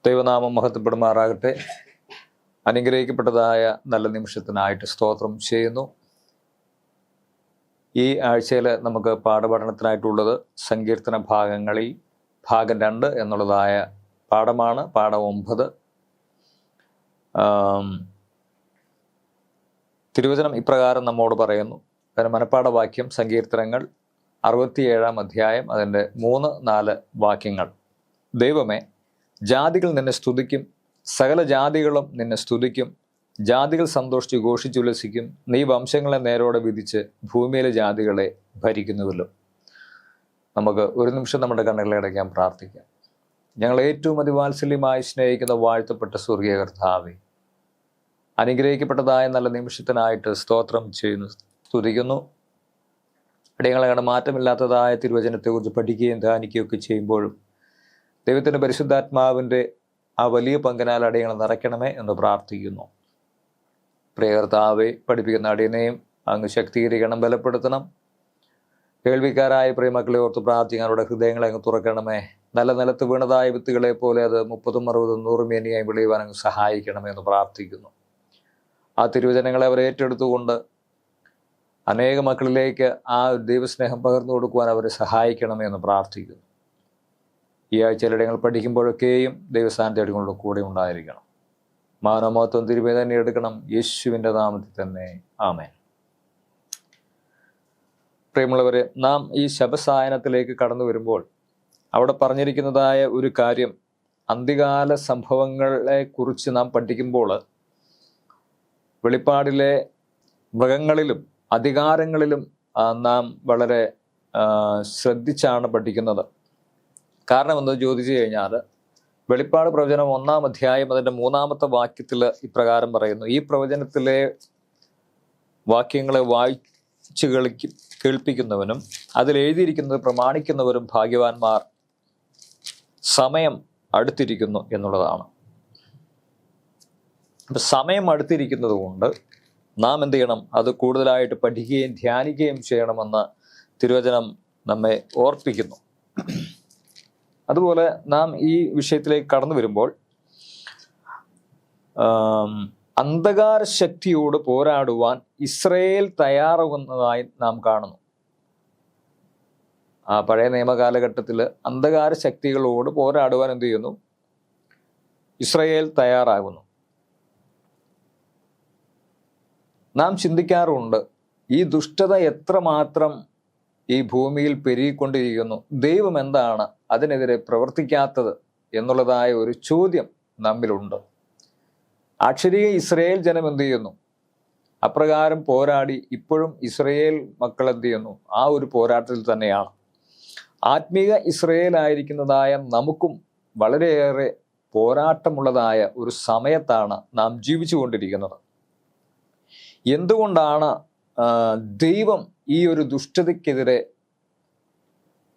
ദൈവനാമം മഹത്വപ്പെടുമാറാകട്ടെ. അനുഗ്രഹിക്കപ്പെട്ടതായ നല്ല നിമിഷത്തിനായിട്ട് സ്തോത്രം ചെയ്യുന്നു. ഈ ആഴ്ചയിൽ നമുക്ക് പാഠപഠനത്തിനായിട്ടുള്ളത് സങ്കീർത്തന ഭാഗങ്ങളിൽ ഭാഗം 2 എന്നുള്ളതായ പാഠമാണ്. പാഠം 9. തിരുവചനം ഇപ്രകാരം നമ്മോട് പറയുന്നു. അതിന് മനപ്പാഠവാക്യം സങ്കീർത്തനങ്ങൾ 67 അധ്യായം അതിൻ്റെ 3-4 വാക്യങ്ങൾ. ദൈവമേ, ജാതികൾ നിന്നെ സ്തുതിക്കും, സകല ജാതികളും നിന്നെ സ്തുതിക്കും. ജാതികൾ സന്തോഷിച്ച് ഘോഷിച്ചുല്ലസിക്കും. നീ വംശങ്ങളെ നേരോടെ വിധിച്ച് ഭൂമിയിലെ ജാതികളെ ഭരിക്കുന്നുവല്ലോ. നമുക്ക് ഒരു നിമിഷം നമ്മുടെ കണ്ണുകളെ അടയ്ക്കാൻ പ്രാർത്ഥിക്കാം. ഞങ്ങൾ ഏറ്റവും അതിവാത്സല്യമായി സ്നേഹിക്കുന്ന വാഴ്ത്തപ്പെട്ട സ്വർഗീയ കർത്താവേ, അനുഗ്രഹിക്കപ്പെട്ടതായ നല്ല നിമിഷത്തിനായിട്ട് സ്തോത്രം ചെയ്യുന്നു, സ്തുതിക്കുന്നു. അടിയങ്ങളെ മാറ്റമില്ലാത്തതായ തിരുവചനത്തെക്കുറിച്ച് പഠിക്കുകയും ധ്യാനിക്കുകയൊക്കെ ചെയ്യുമ്പോഴും ദൈവത്തിൻ്റെ പരിശുദ്ധാത്മാവിൻ്റെ ആ വലിയ പങ്കിനാൽ അടിയങ്ങളെ നിറയ്ക്കണമേ എന്ന് പ്രാർത്ഥിക്കുന്നു. പ്രിയ കർത്താവേ, പഠിപ്പിക്കുന്ന അടിയനെയും അങ്ങ് ശക്തീകരിക്കണം, ബലപ്പെടുത്തണം. കേൾവിക്കാരായ പ്രിയമക്കളെ ഓർത്ത് പ്രാർത്ഥിക്കാൻ അവരുടെ ഹൃദയങ്ങളെ അങ്ങ് തുറക്കണമേ. നല്ല നിലത്ത് വീണതായ വിത്തുകളെ പോലെ അത് 30, 60, 100 മേനിയായി വിളയുവാൻ അങ്ങ് സഹായിക്കണമേ എന്ന് പ്രാർത്ഥിക്കുന്നു. ആ തിരുവചനങ്ങളെ അവർ ഏറ്റെടുത്തുകൊണ്ട് അനേക മക്കളിലേക്ക് ആ ദൈവസ്നേഹം പകർന്നു കൊടുക്കുവാൻ അവരെ സഹായിക്കണമേ എന്ന് പ്രാർത്ഥിക്കുന്നു. ഈ ആഴ്ചയിൽ ഞങ്ങൾ പഠിക്കുമ്പോഴൊക്കെയും ദൈവസ്ഥാനത്തെ അടികളുടെ കൂടെ ഉണ്ടായിരിക്കണം. മാനവമഹത്വം തിരുമേ തന്നെ എടുക്കണം. യേശുവിൻ്റെ നാമത്തിൽ തന്നെ ആമേൻ. പ്രിയമുള്ളവരെ, നാം ഈ ശബസായനത്തിലേക്ക് കടന്നു വരുമ്പോൾ അവിടെ പറഞ്ഞിരിക്കുന്നതായ ഒരു കാര്യം, അന്ത്യകാല സംഭവങ്ങളെ കുറിച്ച് നാം പഠിക്കുമ്പോൾ വെളിപ്പാടിലെ മൃഗങ്ങളിലും അധികാരങ്ങളിലും നാം വളരെ ശ്രദ്ധിച്ചാണ് പഠിക്കുന്നത്. കാരണം എന്താ ചോദിച്ചു കഴിഞ്ഞാൽ, വെളിപ്പാട് പ്രവചനം 1-ാം അധ്യായം അതിൻ്റെ 3-ാമത്തെ വാക്യത്തിൽ ഇപ്രകാരം പറയുന്നു. ഈ പ്രവചനത്തിലെ വാക്യങ്ങളെ വായിച്ച് കേൾപ്പിക്കുന്നവനും അതിൽ എഴുതിയിരിക്കുന്നത് പ്രമാണിക്കുന്നവരും ഭാഗ്യവാന്മാർ, സമയം അടുത്തിരിക്കുന്നു എന്നുള്ളതാണ്. അപ്പം സമയം അടുത്തിരിക്കുന്നത് കൊണ്ട് നാം എന്ത് ചെയ്യണം? അത് കൂടുതലായിട്ട് പഠിക്കുകയും ധ്യാനിക്കുകയും ചെയ്യണമെന്ന് തിരുവചനം നമ്മെ ഓർപ്പിക്കുന്നു. അതുപോലെ നാം ഈ വിഷയത്തിലേക്ക് കടന്നു വരുമ്പോൾ അന്ധകാര ശക്തിയോട് പോരാടുവാൻ ഇസ്രയേൽ തയ്യാറാകുന്നതായി നാം കാണുന്നു. ആ പഴയ നിയമകാലഘട്ടത്തിൽ അന്ധകാര ശക്തികളോട് പോരാടുവാൻ എന്ത് ചെയ്യുന്നു? ഇസ്രയേൽ തയ്യാറാകുന്നു. നാം ചിന്തിക്കാറുണ്ട്, ഈ ദുഷ്ടത എത്രമാത്രം ഈ ഭൂമിയിൽ പെരുകിക്കൊണ്ടിരിക്കുന്നു, ദൈവം എന്താണ് അതിനെതിരെ പ്രവർത്തിക്കാത്തത് എന്നുള്ളതായ ഒരു ചോദ്യം നമ്മിലുണ്ട്. അക്ഷരീയ ഇസ്രയേൽ ജനം എന്ത് ചെയ്യുന്നു? അപ്രകാരം പോരാടി ഇപ്പോഴും ഇസ്രയേൽ മക്കൾ എന്ത് ചെയ്യുന്നു? ആ ഒരു പോരാട്ടത്തിൽ തന്നെയാണ്. ആത്മീക ഇസ്രയേലായിരിക്കുന്നതായ നമുക്കും വളരെയേറെ പോരാട്ടമുള്ളതായ ഒരു സമയത്താണ് നാം ജീവിച്ചു കൊണ്ടിരിക്കുന്നത്. എന്തുകൊണ്ടാണ് ദൈവം ഈ ഒരു ദുഷ്ടതയ്ക്കെതിരെ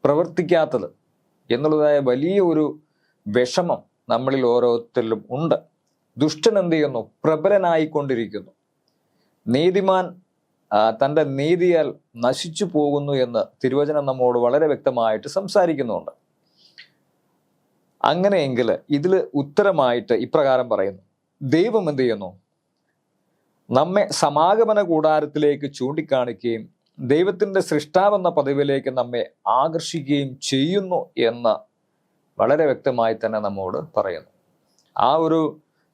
പ്രവർത്തിക്കാത്തത് എന്നുള്ളതായ വലിയ ഒരു വിഷമം നമ്മളിൽ ഓരോരുത്തരിലും ഉണ്ട്. ദുഷ്ടൻ എന്ത് ചെയ്യുന്നു? പ്രബലനായിക്കൊണ്ടിരിക്കുന്നു. നീതിമാൻ തൻ്റെ നീതിയാൽ നശിച്ചു പോകുന്നു എന്ന് തിരുവചനം നമ്മോട് വളരെ വ്യക്തമായിട്ട് സംസാരിക്കുന്നുണ്ട്. അങ്ങനെയെങ്കിൽ ഇതിൽ ഉത്തരമായിട്ട് ഇപ്രകാരം പറയുന്നു, ദൈവം എന്ത് ചെയ്യുന്നു? നമ്മെ സമാഗമന കൂടാരത്തിലേക്ക് ചൂണ്ടിക്കാണിക്കുകയും ദൈവത്തിൻ്റെ സൃഷ്ടാവെന്ന പദവിയിലേക്ക് നമ്മെ ആകർഷിക്കുകയും ചെയ്യുന്നു എന്ന് വളരെ വ്യക്തമായി തന്നെ നമ്മോട് പറയുന്നു. ആ ഒരു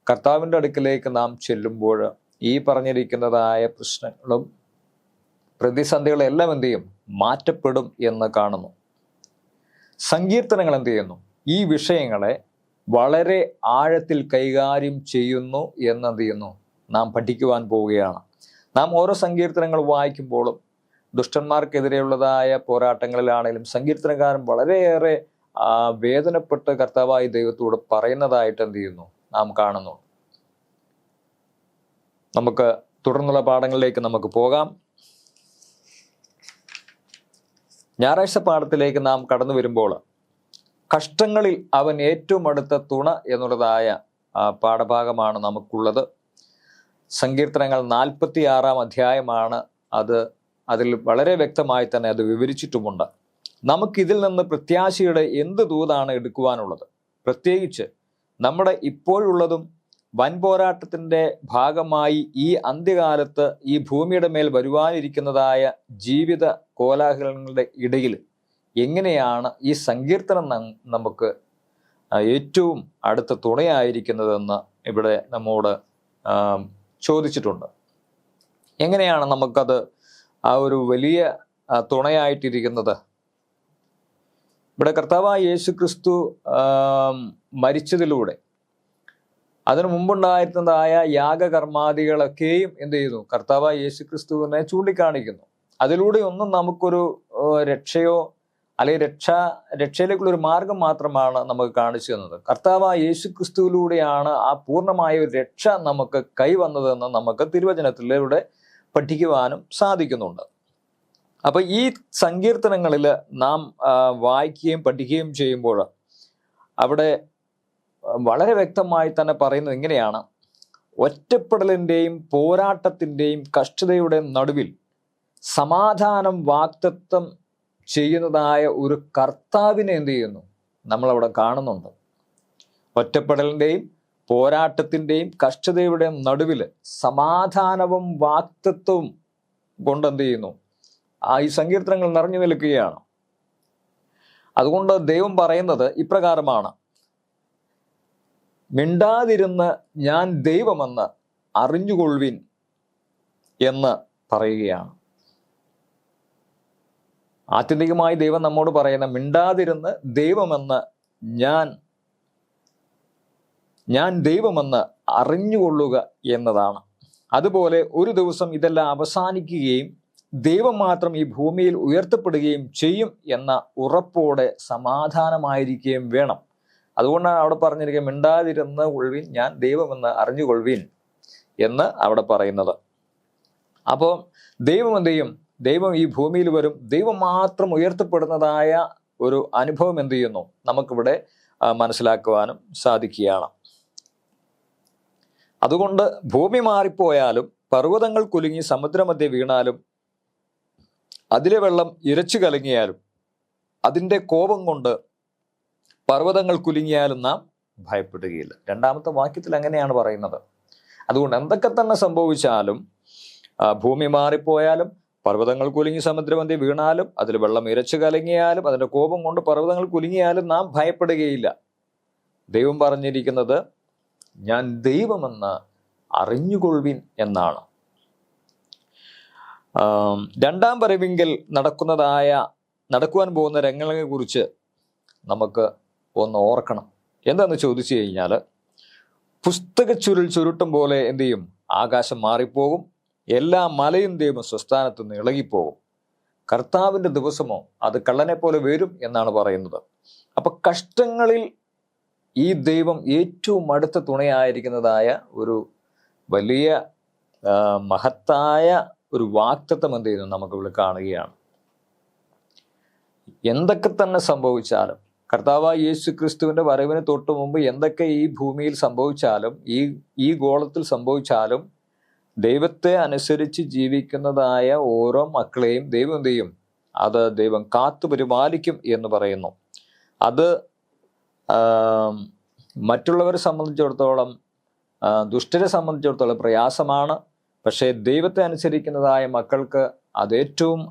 കർത്താവിൻ്റെ അടുക്കിലേക്ക് നാം ചെല്ലുമ്പോൾ ഈ പറഞ്ഞിരിക്കുന്നതായ പ്രശ്നങ്ങളും പ്രതിസന്ധികളും എല്ലാം എന്ത് ചെയ്യും? മാറ്റപ്പെടും എന്ന് കാണുന്നു. സങ്കീർത്തനങ്ങൾ എന്ത് ചെയ്യുന്നു? ഈ വിഷയങ്ങളെ വളരെ ആഴത്തിൽ കൈകാര്യം ചെയ്യുന്നു എന്നെന്ത് ചെയ്യുന്നു? നാം പഠിക്കുവാൻ പോവുകയാണ്. നാം ഓരോ സങ്കീർത്തനങ്ങൾ വായിക്കുമ്പോഴും ദുഷ്ടന്മാർക്കെതിരെയുള്ളതായ പോരാട്ടങ്ങളിലാണെങ്കിലും സങ്കീർത്തനക്കാരൻ വളരെയേറെ വേദനപ്പെട്ട് കർത്താവായ ദൈവത്തോട് പറയുന്നതായിട്ട് എന്ത് ചെയ്യുന്നു? നാം കാണുന്നു. നമുക്ക് തുടർന്നുള്ള പാഠങ്ങളിലേക്ക് നമുക്ക് പോകാം. ഞായറാഴ്ച പാഠത്തിലേക്ക് നാം കടന്നു വരുമ്പോൾ കഷ്ടങ്ങളിൽ അവൻ ഏറ്റവും അടുത്ത തുണ എന്നുള്ളതായ പാഠഭാഗമാണ് നമുക്കുള്ളത്. സങ്കീർത്തനങ്ങൾ 46-ാം അധ്യായമാണ് അത്. അതിൽ വളരെ വ്യക്തമായി തന്നെ അത് വിവരിച്ചിട്ടുമുണ്ട്. നമുക്കിതിൽ നിന്ന് പ്രത്യാശയുടെ എന്ത് ദൂതാണ് എടുക്കുവാനുള്ളത്? പ്രത്യേകിച്ച് നമ്മുടെ ഇപ്പോഴുള്ളതും വൻ പോരാട്ടത്തിൻ്റെ ഭാഗമായി ഈ അന്ത്യകാലത്ത് ഈ ഭൂമിയുടെ മേൽ വരുവാനിരിക്കുന്നതായ ജീവിത കോലാഹലങ്ങളുടെ ഇടയിൽ എങ്ങനെയാണ് ഈ സങ്കീർത്തനം നമുക്ക് ഏറ്റവും അടുത്ത തുണയായിരിക്കുന്നതെന്ന് ഇവിടെ നമ്മോട് ചോദിച്ചിട്ടുണ്ട്. എങ്ങനെയാണ് നമുക്കത് ആ ഒരു വലിയ തുണയായിട്ടിരിക്കുന്നത്? ഇവിടെ കർത്താവായ യേശു ക്രിസ്തു മരിച്ചതിലൂടെ അതിനു മുമ്പുണ്ടായിരുന്നതായ യാഗകർമാദികളൊക്കെയും എന്ത് ചെയ്യുന്നു? കർത്താവായ യേശു ക്രിസ്തുവിനെ ചൂണ്ടിക്കാണിക്കുന്നു. അതിലൂടെ ഒന്നും നമുക്കൊരു രക്ഷയോ അല്ലെങ്കിൽ രക്ഷയിലേക്കുള്ള ഒരു മാർഗം മാത്രമാണ് നമുക്ക് കാണിച്ചു തന്നത്. കർത്താവായ യേശു ക്രിസ്തുവിലൂടെയാണ് ആ പൂർണ്ണമായ ഒരു രക്ഷ നമുക്ക് കൈവന്നതെന്ന് നമുക്ക് തിരുവചനത്തിലൂടെ പഠിക്കുവാനും സാധിക്കുന്നുണ്ട്. അപ്പൊ ഈ സങ്കീർത്തനങ്ങളിൽ നാം വായിക്കുകയും പഠിക്കുകയും ചെയ്യുമ്പോൾ അവിടെ വളരെ വ്യക്തമായി തന്നെ പറയുന്നത് ഇങ്ങനെയാണ്: ഒറ്റപ്പെടലിൻ്റെയും പോരാട്ടത്തിൻ്റെയും കഷ്ടതയുടെ നടുവിൽ സമാധാനം വാഗ്ദത്തം ചെയ്യുന്നതായ ഒരു കർത്താവിനെ എന്ത് ചെയ്യുന്നു? നമ്മളവിടെ കാണുന്നുണ്ട്. ഒറ്റപ്പെടലിൻ്റെയും പോരാട്ടത്തിൻ്റെയും കഷ്ടതയുടെ നടുവിൽ സമാധാനവും വാഗ്ദത്തവും കൊണ്ട് എന്ത് ചെയ്യുന്നു? ഈ സങ്കീർത്തനങ്ങൾ നിറഞ്ഞു നിൽക്കുകയാണ്. അതുകൊണ്ട് ദൈവം പറയുന്നത് ഇപ്രകാരമാണ്: മിണ്ടാതിരുന്ന് ഞാൻ ദൈവമെന്ന് അറിഞ്ഞുകൊള്ളുവിൻ എന്ന് പറയുകയാണ്. ആത്യന്തികമായി ദൈവം നമ്മോട് പറയുന്ന മിണ്ടാതിരുന്ന് ദൈവമെന്ന് ഞാൻ ദൈവമെന്ന് അറിഞ്ഞുകൊള്ളുക എന്നതാണ്. അതുപോലെ ഒരു ദിവസം ഇതെല്ലാം അവസാനിക്കുകയും ദൈവം മാത്രം ഈ ഭൂമിയിൽ ഉയർത്തപ്പെടുകയും ചെയ്യും എന്ന ഉറപ്പോടെ സമാധാനമായിരിക്കുകയും വേണം. അതുകൊണ്ടാണ് അവിടെ പറഞ്ഞിരിക്കുക മിണ്ടാതിരുന്ന് കൊള്ളുവിൻ ഞാൻ ദൈവമെന്ന് അറിഞ്ഞുകൊള്ളുവിൻ എന്ന് അവിടെ പറയുന്നത്. അപ്പോൾ ദൈവം എന്ത് ചെയ്യും? ദൈവം ഈ ഭൂമിയിൽ വരും. ദൈവം മാത്രം ഉയർത്തപ്പെടുന്നതായ ഒരു അനുഭവം എന്ത് ചെയ്യുന്നു? നമുക്കിവിടെ മനസ്സിലാക്കുവാനും സാധിക്കുകയാണ്. അതുകൊണ്ട് ഭൂമി മാറിപ്പോയാലും പർവ്വതങ്ങൾ കുലുങ്ങി സമുദ്രമധ്യേ വീണാലും അതിലെ വെള്ളം ഇരച്ചു കലങ്ങിയാലും അതിൻ്റെ കോപം കൊണ്ട് പർവ്വതങ്ങൾ കുലുങ്ങിയാലും നാം ഭയപ്പെടുകയില്ല. രണ്ടാമത്തെ വാക്യത്തിൽ അങ്ങനെയാണ് പറയുന്നത്. അതുകൊണ്ട് എന്തൊക്കെ തന്നെ സംഭവിച്ചാലും, ഭൂമി മാറിപ്പോയാലും പർവ്വതങ്ങൾ കുലുങ്ങി സമുദ്രമധ്യേ വീണാലും അതിൽ വെള്ളം ഇരച്ചു കലങ്ങിയാലും അതിൻ്റെ കോപം കൊണ്ട് പർവ്വതങ്ങൾ കുലുങ്ങിയാലും നാം ഭയപ്പെടുകയില്ല. ദൈവം പറഞ്ഞിരിക്കുന്നത് ഞാൻ ദൈവമെന്ന് അറിഞ്ഞുകൊള്ളുവിൻ എന്നാണ്. രണ്ടാം വരവിങ്കൽ നടക്കുവാൻ പോകുന്ന രംഗങ്ങളെ കുറിച്ച് നമുക്ക് ഒന്ന് ഓർക്കണം. എന്താന്ന് ചോദിച്ചു കഴിഞ്ഞാൽ, പുസ്തക ചുരുട്ടും പോലെ എന്ത് ചെയ്യും? ആകാശം മാറിപ്പോകും, എല്ലാ മലയും ദൈവം സ്വസ്ഥാനത്ത് നിന്ന് ഇളകിപ്പോകും. കർത്താവിൻ്റെ ദിവസമോ അത് കള്ളനെ പോലെ വരും എന്നാണ് പറയുന്നത്. അപ്പൊ കഷ്ടങ്ങളിൽ ഈ ദൈവം ഏറ്റവും അടുത്ത തുണയായിരിക്കുന്നതായ ഒരു വലിയ മഹത്തായ ഒരു വാഗ്ദത്തം എന്ത് ചെയ്യുന്നു നമുക്കിവിടെ കാണുകയാണ്. എന്തൊക്കെ തന്നെ സംഭവിച്ചാലും, കർത്താവായ യേശു ക്രിസ്തുവിന്റെ വരവിന് തൊട്ട് മുമ്പ് എന്തൊക്കെ ഈ ഭൂമിയിൽ സംഭവിച്ചാലും, ഈ ഗോളത്തിൽ സംഭവിച്ചാലും, ദൈവത്തെ അനുസരിച്ച് ജീവിക്കുന്നതായ ഓരോ മക്കളെയും ദൈവം എന്ത് ചെയ്യും? അത് ദൈവം കാത്തു പരിപാലിക്കും എന്ന് പറയുന്നു. അത് മറ്റുള്ളവരെ സംബന്ധിച്ചിടത്തോളം, ദുഷ്ടരെ സംബന്ധിച്ചിടത്തോളം പ്രയാസമാണ്. പക്ഷേ ദൈവത്തെ അനുസരിക്കുന്നതായ മക്കൾക്ക് അത് ഏറ്റവും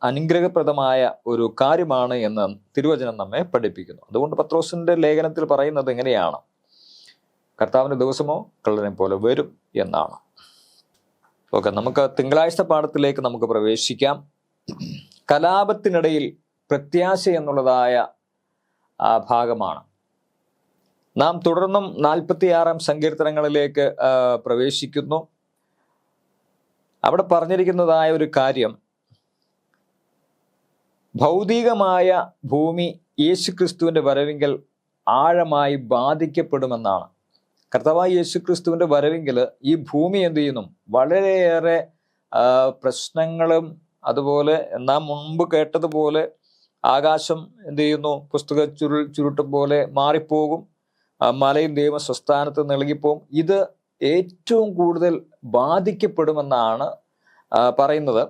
അനുഗ്രഹപ്രദമായ ഒരു കാര്യമാണ് എന്ന് തിരുവചനം നമ്മെ പഠിപ്പിക്കുന്നു. അതുകൊണ്ട് പത്രോസിന്റെ ലേഖനത്തിൽ പറയുന്നത് എങ്ങനെയാണ്? കർത്താവിന്റെ ദിവസമോ കള്ളനെ പോലെ വരും എന്നാണ്. ഓക്കെ, നമുക്ക് തിങ്കളാഴ്ച പാഠത്തിലേക്ക് നമുക്ക് പ്രവേശിക്കാം. കലാപത്തിനിടയിൽ പ്രത്യാശ എന്നുള്ളതായ ഭാഗമാണ്. നാം തുടർന്നും 46 സങ്കീർത്തനങ്ങളിലേക്ക് പ്രവേശിക്കുന്നു. അവിടെ പറഞ്ഞിരിക്കുന്നതായ ഒരു കാര്യം, ഭൗതികമായ ഭൂമി യേശു ക്രിസ്തുവിന്റെ വരവിങ്കൽ ആഴമായി ബാധിക്കപ്പെടുമെന്നാണ്. കർത്താവായ യേശു ക്രിസ്തുവിന്റെ വരവിങ്കൽ ഈ ഭൂമി എന്ത് ചെയ്യുന്നു? വളരെയേറെ പ്രശ്നങ്ങളും, അതുപോലെ നാം മുമ്പ് കേട്ടതുപോലെ ആകാശം എന്ത് ചെയ്യുന്നു? പുസ്തക ചുരുട്ടും പോലെ മാറിപ്പോകും, മലയും ദൈവം സ്വസ്ഥാനത്ത് നൽകിപ്പോകും. ഇത് ഏറ്റവും കൂടുതൽ ബാധിക്കപ്പെടുമെന്നാണ് പറയുന്നത്.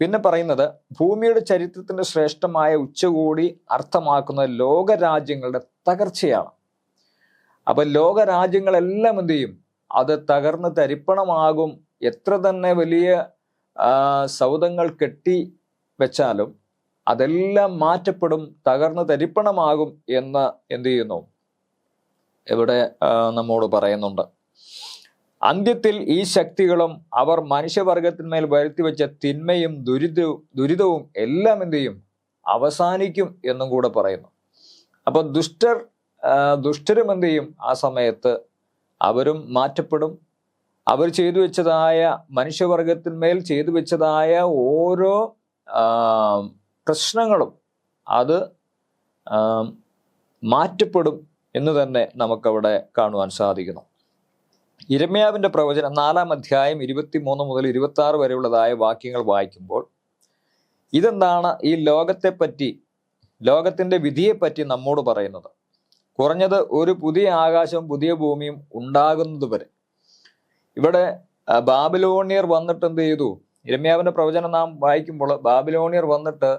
പിന്നെ പറയുന്നത്, ഭൂമിയുടെ ചരിത്രത്തിന്റെ ശ്രേഷ്ഠമായ ഉച്ചകോടി അർത്ഥമാക്കുന്ന ലോകരാജ്യങ്ങളുടെ തകർച്ചയാണ്. അപ്പൊ ലോകരാജ്യങ്ങളെല്ലാം എന്ത് ചെയ്യും? അത് തകർന്ന് തരിപ്പണമാകും. എത്ര തന്നെ വലിയ സൗധങ്ങൾ കെട്ടി വെച്ചാലും അതെല്ലാം മാറ്റപ്പെടും, തകർന്ന് തരിപ്പണമാകും എന്ന് എന്ത് ചെയ്യുന്നു? ഇവിടെ നമ്മോട് പറയുന്നുണ്ട്. അന്ത്യത്തിൽ ഈ ശക്തികളും അവർ മനുഷ്യവർഗത്തിന്മേൽ വരുത്തിവെച്ച തിന്മയും ദുരിതവും എല്ലാം എന്ത് ചെയ്യും? അവസാനിക്കും എന്നും കൂടെ പറയുന്നു. അപ്പൊ ദുഷ്ടരും എന്ത് ചെയ്യും? ആ സമയത്ത് അവരും മാറ്റപ്പെടും. അവർ ചെയ്തു വെച്ചതായ, മനുഷ്യവർഗത്തിന്മേൽ ചെയ്തു വെച്ചതായ ഓരോ പ്രശ്നങ്ങളും അത് മാറ്റപ്പെടും എന്ന് തന്നെ നമുക്കവിടെ കാണുവാൻ സാധിക്കുന്നു. യിരെമ്യാവിന്റെ പ്രവചനം 4-ാം അധ്യായം 23 മുതൽ 26 വരെയുള്ളതായ വാക്യങ്ങൾ വായിക്കുമ്പോൾ ഇതെന്താണ് ഈ ലോകത്തെപ്പറ്റി, ലോകത്തിന്റെ വിധിയെപ്പറ്റി നമ്മോട് പറയുന്നത്? കുറഞ്ഞത് ഒരു പുതിയ ആകാശവും പുതിയ ഭൂമിയും ഉണ്ടാകുന്നത് വരെ. ഇവിടെ ബാബിലോണിയർ വന്നിട്ട് എന്ത് ചെയ്തു? യിരെമ്യാവിന്റെ പ്രവചനം നാം വായിക്കുമ്പോൾ ബാബിലോണിയർ വന്നിട്ട്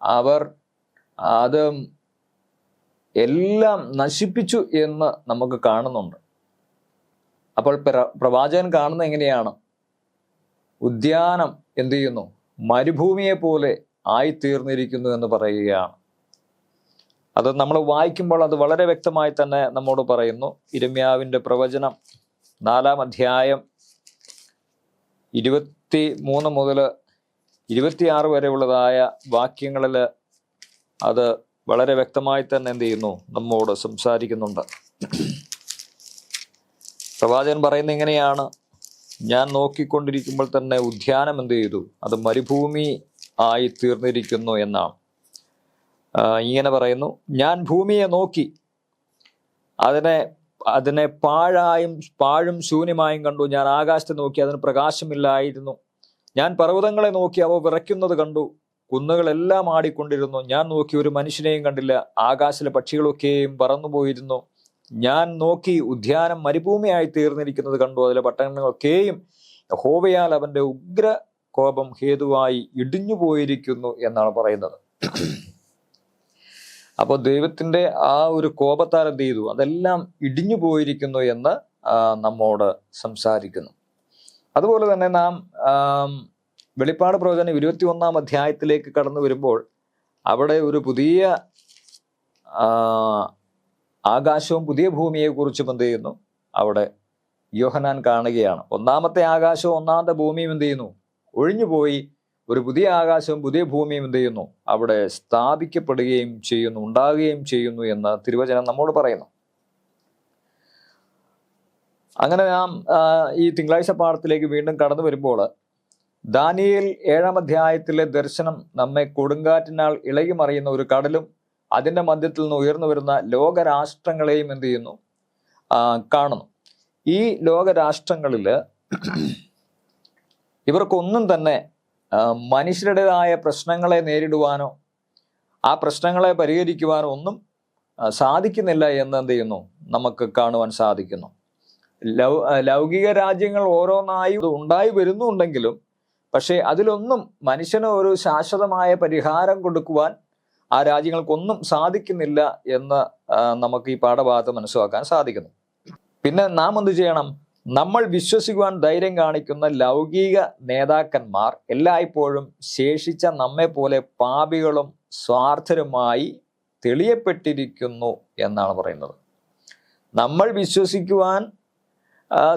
അവർ അത് എല്ലാം നശിപ്പിച്ചു എന്ന് നമുക്ക് കാണുന്നുണ്ട്. അപ്പോൾ പ്രവാചകൻ കാണുന്നത് എങ്ങനെയാണ്? ഉദ്യാനം എന്ത് ചെയ്യുന്നു? മരുഭൂമിയെ പോലെ ആയിത്തീർന്നിരിക്കുന്നു എന്ന് പറയുകയാണ്. അത് നമ്മൾ വായിക്കുമ്പോൾ അത് വളരെ വ്യക്തമായി തന്നെ നമ്മോട് പറയുന്നു. യിരെമ്യാവിന്റെ പ്രവചനം 4-ാം അധ്യായം 23 മുതൽ 26 വരെയുള്ളതായ വാക്യങ്ങളിൽ അത് വളരെ വ്യക്തമായി തന്നെ എന്ത് ചെയ്യുന്നു? നമ്മോട് സംസാരിക്കുന്നുണ്ട്. പ്രവാചകൻ പറയുന്നത് ഇങ്ങനെയാണ്: ഞാൻ നോക്കിക്കൊണ്ടിരിക്കുമ്പോൾ തന്നെ ഉദ്യാനം എന്ത് ചെയ്തു? അത് മരുഭൂമി ആയി തീർന്നിരിക്കുന്നു എന്നാണ്. ഇങ്ങനെ പറയുന്നു: ഞാൻ ഭൂമിയെ നോക്കി, അതിനെ പാഴും ശൂന്യമായും കണ്ടു. ഞാൻ ആകാശത്തെ നോക്കി, അതിന് പ്രകാശമില്ലായിരുന്നു. ഞാൻ പർവ്വതങ്ങളെ നോക്കി, അവ വിറയ്ക്കുന്നത് കണ്ടു. കുന്നുകളെല്ലാം ആടിക്കൊണ്ടിരുന്നു. ഞാൻ നോക്കി, ഒരു മനുഷ്യനെയും കണ്ടില്ല. ആകാശത്തിലെ പക്ഷികളൊക്കെയും പറന്നുപോയിരുന്നു. ഞാൻ നോക്കി, ഉദ്യാനം മരുഭൂമിയായി തീർന്നിരിക്കുന്നത് കണ്ടു. അതിലെ പട്ടണങ്ങളൊക്കെയും യഹോവയാൽ അവന്റെ ഉഗ്ര കോപം ഹേതുവായി ഇടിഞ്ഞു പോയിരിക്കുന്നു എന്നാണ് പറയുന്നത്. അപ്പോൾ ദൈവത്തിന്റെ ആ ഒരു കോപത്താൽ എന്ത് ചെയ്തു? അതെല്ലാം ഇടിഞ്ഞു പോയിരിക്കുന്നു എന്ന് നമ്മോട് സംസാരിക്കുന്നു. അതുപോലെ തന്നെ നാം വെളിപ്പാട് പ്രവചനം 21-ാം അധ്യായത്തിലേക്ക് കടന്നു വരുമ്പോൾ അവിടെ ഒരു പുതിയ ആകാശവും പുതിയ ഭൂമിയെ കുറിച്ചും എന്ത് ചെയ്യുന്നു? അവിടെ യോഹന്നാൻ കാണുകയാണ്. ഒന്നാമത്തെ ആകാശവും ഒന്നാമത്തെ ഭൂമിയും എന്ത് ചെയ്യുന്നു? ഒഴിഞ്ഞുപോയി. ഒരു പുതിയ ആകാശവും പുതിയ ഭൂമിയും എന്ത് ചെയ്യുന്നു? അവിടെ സ്ഥാപിക്കപ്പെടുകയും ചെയ്യുന്നു, ഉണ്ടാകുകയും ചെയ്യുന്നു എന്ന് തിരുവചനം നമ്മോട് പറയുന്നു. അങ്ങനെ നാം ഈ തിങ്കളാഴ്ച പാഠത്തിലേക്ക് വീണ്ടും കടന്നു വരുമ്പോൾ ദാനിയേൽ 7-ാം അധ്യായത്തിലെ ദർശനം നമ്മെ കൊടുങ്കാറ്റിനാൽ ഇളകി മറിയുന്ന ഒരു കടലും അതിന്റെ മധ്യത്തിൽ നിന്ന് ഉയർന്നു വരുന്ന ലോകരാഷ്ട്രങ്ങളെയും എന്ത് ചെയ്യുന്നു? കാണുന്നു. ഈ ലോകരാഷ്ട്രങ്ങളിൽ ഇവർക്കൊന്നും തന്നെ മനുഷ്യരുടേതായ പ്രശ്നങ്ങളെ നേരിടുവാനോ ആ പ്രശ്നങ്ങളെ പരിഹരിക്കുവാനോ ഒന്നും സാധിക്കുന്നില്ല എന്ന് എന്ത് ചെയ്യുന്നു? നമുക്ക് കാണുവാൻ സാധിക്കുന്നു. ലൗകിക രാജ്യങ്ങൾ ഓരോന്നായി ഉണ്ടായി വരുന്നുണ്ടെങ്കിലും പക്ഷെ അതിലൊന്നും മനുഷ്യന് ഒരു ശാശ്വതമായ പരിഹാരം കൊടുക്കുവാൻ ആ രാജ്യങ്ങൾക്കൊന്നും സാധിക്കുന്നില്ല എന്ന് നമുക്ക് ഈ പാഠഭാഗത്ത് മനസ്സിലാക്കാൻ സാധിക്കുന്നു. പിന്നെ നാം എന്ത് ചെയ്യണം? നമ്മൾ വിശ്വസിക്കുവാൻ ധൈര്യം കാണിക്കുന്ന ലൗകിക നേതാക്കന്മാർ എല്ലായ്പ്പോഴും ശേഷിച്ച നമ്മെ പോലെ പാപികളും സ്വാർത്ഥരുമായി തെളിയപ്പെട്ടിരിക്കുന്നു എന്നാണ് പറയുന്നത്. നമ്മൾ വിശ്വസിക്കുവാൻ